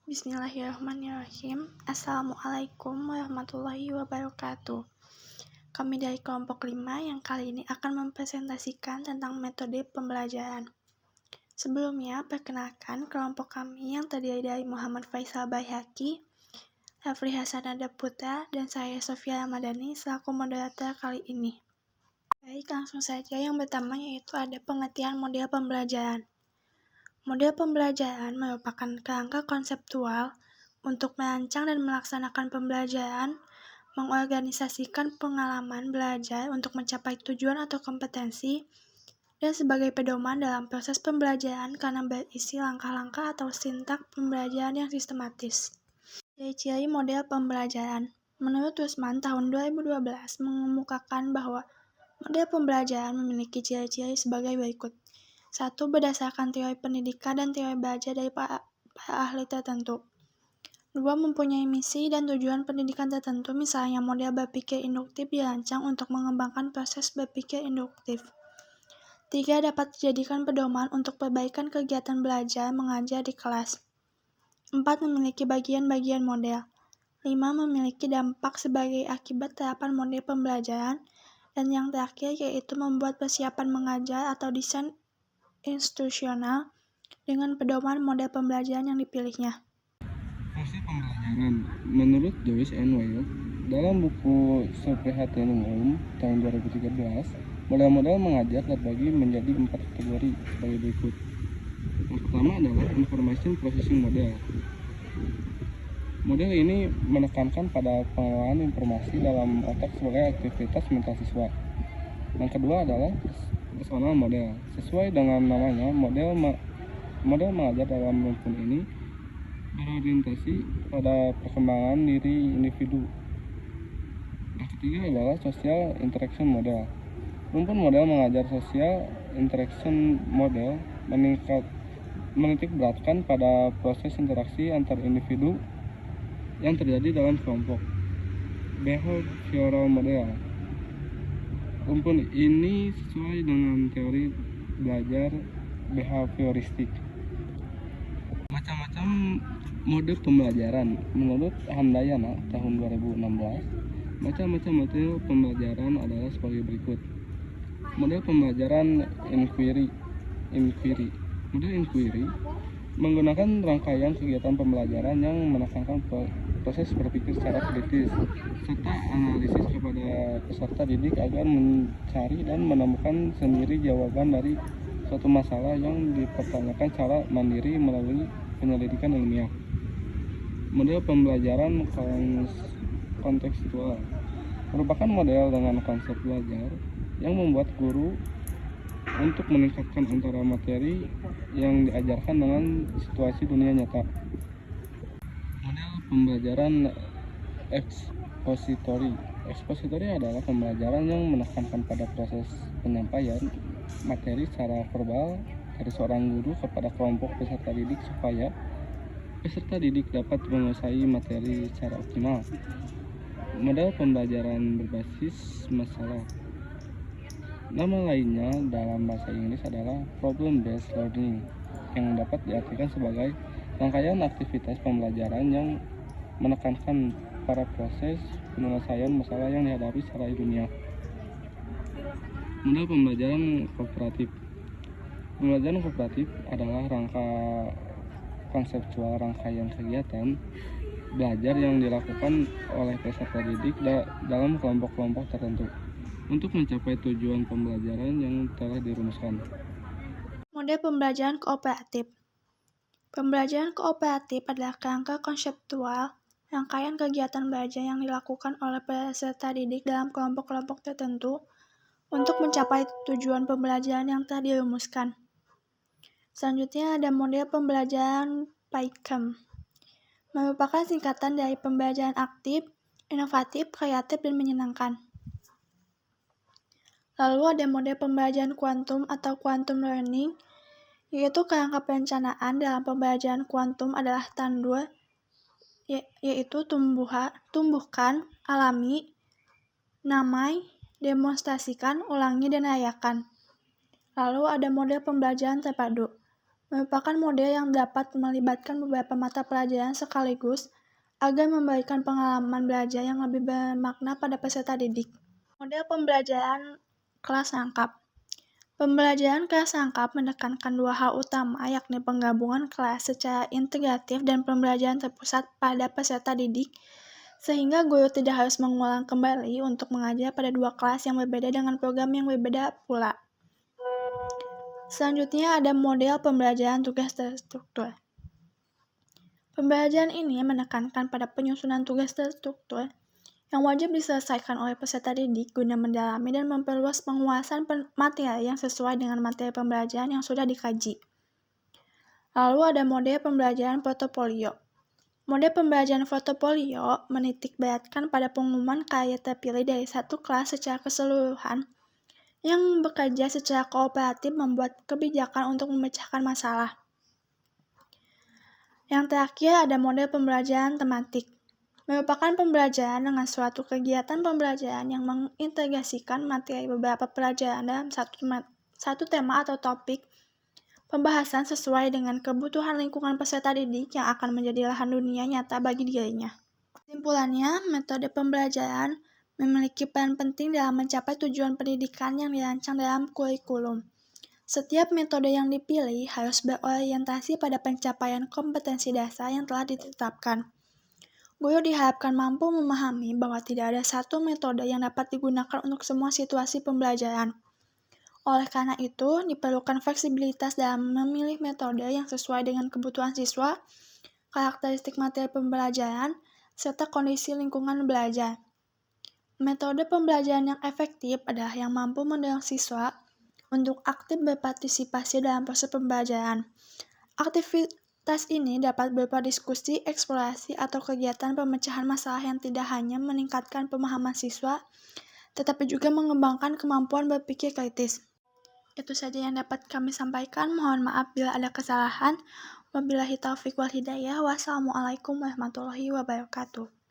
Bismillahirrahmanirrahim. Assalamualaikum warahmatullahi wabarakatuh. Kami dari kelompok 5 yang kali ini akan mempresentasikan tentang metode pembelajaran. Sebelumnya, perkenalkan kelompok kami yang terdiri dari Muhammad Faisal Baihaqi, Rafli Hasanada Putra, dan saya Sofia Ramadhani selaku moderator kali ini. Baik, langsung saja yang pertama yaitu ada pengertian model pembelajaran. Model pembelajaran merupakan kerangka konseptual untuk merancang dan melaksanakan pembelajaran, mengorganisasikan pengalaman belajar untuk mencapai tujuan atau kompetensi, dan sebagai pedoman dalam proses pembelajaran karena berisi langkah-langkah atau sintak pembelajaran yang sistematis. Ciri-ciri model pembelajaran. Menurut Rusman tahun 2012 mengemukakan bahwa model pembelajaran memiliki ciri-ciri sebagai berikut. 1. Berdasarkan teori pendidikan dan teori belajar dari para ahli tertentu. 2. Mempunyai misi dan tujuan pendidikan tertentu, misalnya model berpikir induktif dirancang untuk mengembangkan proses berpikir induktif. 3. Dapat dijadikan pedoman untuk perbaikan kegiatan belajar mengajar di kelas. 4. Memiliki bagian-bagian model. 5. Memiliki dampak sebagai akibat terapan model pembelajaran. Dan yang terakhir yaitu membuat persiapan mengajar atau desain institusional dengan pedoman model pembelajaran yang dipilihnya. Fungsi pembelajaran. Menurut Joyce and Weil, dalam buku Surprihatinum tahun 2013, model-model mengajar terbagi menjadi 4 kategori sebagai berikut. Yang pertama adalah Information Processing Model. Model ini menekankan pada pengelolaan informasi dalam otak sebagai aktivitas mental siswa. Yang kedua adalah Personal Model. Sesuai dengan namanya, model mengajar dalam rumpun ini berorientasi pada perkembangan diri individu. Yang ketiga adalah Social Interaction Model. Rumpun model mengajar Social Interaction Model menitik beratkan pada proses interaksi antar individu yang terjadi dalam kelompok. Behavioral Model. Rumpun ini sesuai dengan teori belajar behavioristik. Macam-macam mode pembelajaran. Menurut Handayana tahun 2016, macam-macam model pembelajaran adalah sebagai berikut. Model pembelajaran inquiry. Model inquiry menggunakan rangkaian kegiatan pembelajaran yang menekankan proses berpikir secara kritis serta analisis kepada peserta didik agar mencari dan menemukan sendiri jawaban dari suatu masalah yang dipertanyakan secara mandiri melalui penyelidikan ilmiah. Model pembelajaran kontekstual merupakan model dengan konsep belajar yang membuat guru untuk meningkatkan antara materi yang diajarkan dengan situasi dunia nyata. Model pembelajaran ekspositori. Ekspositori adalah pembelajaran yang menekankan pada proses penyampaian materi secara verbal dari seorang guru kepada kelompok peserta didik supaya peserta didik dapat menguasai materi secara optimal. Model pembelajaran berbasis masalah. Nama lainnya dalam bahasa Inggris adalah problem-based learning, yang dapat diartikan sebagai rangkaian aktivitas pembelajaran yang menekankan pada proses penyelesaian masalah yang dihadapi secara ilmiah. Model pembelajaran kooperatif. Pembelajaran kooperatif adalah rangka konseptual rangkaian kegiatan belajar yang dilakukan oleh peserta didik dalam kelompok-kelompok tertentu untuk mencapai tujuan pembelajaran yang telah dirumuskan. Model pembelajaran kooperatif. Pembelajaran kooperatif adalah kerangka konseptual rangkaian kegiatan belajar yang dilakukan oleh peserta didik dalam kelompok-kelompok tertentu untuk mencapai tujuan pembelajaran yang telah dirumuskan. Selanjutnya ada model pembelajaran PAICM. Merupakan singkatan dari pembelajaran aktif, inovatif, kreatif, dan menyenangkan. Lalu ada model pembelajaran kuantum atau quantum learning, yaitu kerangka perencanaan dalam pembelajaran kuantum adalah tandur, yaitu tumbuhkan, alami, namai, demonstrasikan, ulangi, dan rayakan. Lalu ada model pembelajaran terpadu. merupakan model yang dapat melibatkan beberapa mata pelajaran sekaligus agar memberikan pengalaman belajar yang lebih bermakna pada peserta didik. Model pembelajaran kelas rangkap. Pembelajaran kelas rangkap menekankan dua hal utama, yakni penggabungan kelas secara integratif dan pembelajaran terpusat pada peserta didik, sehingga guru tidak harus mengulang kembali untuk mengajar pada dua kelas yang berbeda dengan program yang berbeda pula. Selanjutnya ada model pembelajaran tugas terstruktur. Pembelajaran ini menekankan pada penyusunan tugas terstruktur yang wajib diselesaikan oleh peserta didik guna mendalami dan memperluas penguasaan materi yang sesuai dengan materi pembelajaran yang sudah dikaji. Lalu ada model pembelajaran portofolio. Model pembelajaran portofolio menitik beratkan pada pengumuman karya terpilih dari satu kelas secara keseluruhan yang bekerja secara kooperatif membuat kebijakan untuk memecahkan masalah. Yang terakhir ada model pembelajaran tematik. Merupakan pembelajaran dengan suatu kegiatan pembelajaran yang mengintegrasikan materi beberapa pelajaran dalam satu tema atau topik pembahasan sesuai dengan kebutuhan lingkungan peserta didik yang akan menjadi lahan dunia nyata bagi dirinya. Kesimpulannya, metode pembelajaran memiliki peran penting dalam mencapai tujuan pendidikan yang dirancang dalam kurikulum. Setiap metode yang dipilih harus berorientasi pada pencapaian kompetensi dasar yang telah ditetapkan. Guru diharapkan mampu memahami bahwa tidak ada satu metode yang dapat digunakan untuk semua situasi pembelajaran. Oleh karena itu, diperlukan fleksibilitas dalam memilih metode yang sesuai dengan kebutuhan siswa, karakteristik materi pembelajaran, serta kondisi lingkungan belajar. Metode pembelajaran yang efektif adalah yang mampu mendorong siswa untuk aktif berpartisipasi dalam proses pembelajaran. Aktivitas ini dapat berupa diskusi, eksplorasi, atau kegiatan pemecahan masalah yang tidak hanya meningkatkan pemahaman siswa, tetapi juga mengembangkan kemampuan berpikir kritis. Itu saja yang dapat kami sampaikan. Mohon maaf bila ada kesalahan. Wabillahi taufiq wal hidayah. Wassalamualaikum warahmatullahi wabarakatuh.